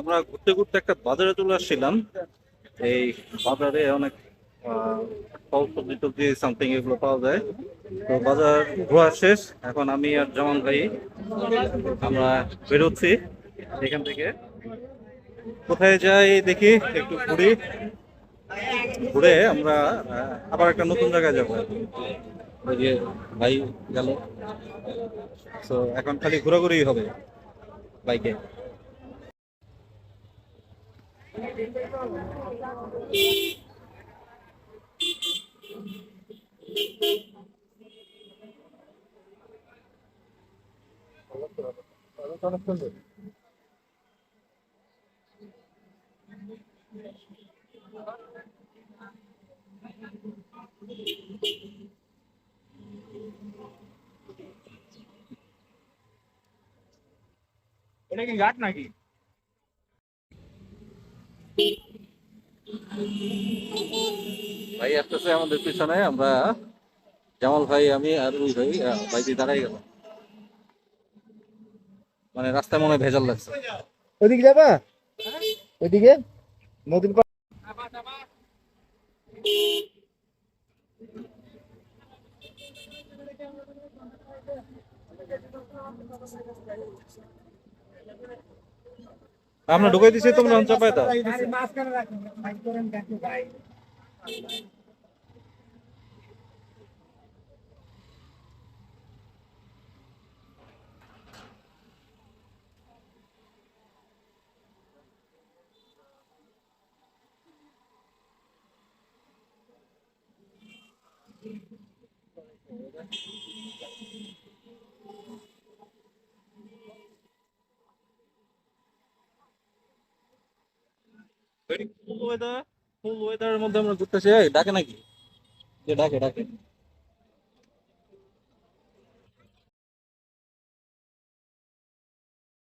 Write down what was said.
আমরা ঘুরতে ঘুরতে একটা বাজারে চলে আসছিলাম। এই বাজারে অনেক ফল সবজি টবজি সামথিং এগুলো পাওয়া যায়। তো বাজার ঘোরা শেষ, এখন আমি আর জামান ভাই আমরা বেরোচ্ছি এখান থেকে। কোথায় যাই দেখি, একটু ঘুরি, ঘুরে আমরা আবার একটা নতুন জায়গায় যাবো। ওই যে ভাই গেল, তো এখন খালি ঘোরাঘুরি হবে বাইকে। এটা কি ঘাট নাকি? ভাই আসতেছে আমাদের পিছনে, আমরা জামাল ভাই আমি আর ওই ভাই ভাই দিয়ে দাঁড়াই গেল, মানে রাস্তায় মনে হয় ভেজাল লাগছে। ওইদিকে যাবা? ওইদিকে নতুন আমরা ঢুকাই দিছি, তোমরা চাপাই দাও। মাঝখানে রাখুন, মাইক করেন দেখো ভাই। ফুল ওয়েদার, ফুল ওয়েদারের মধ্যে আমরা ঘুরতেছি। এই, ডাকে নাকি? যে ডাকে ডাকে।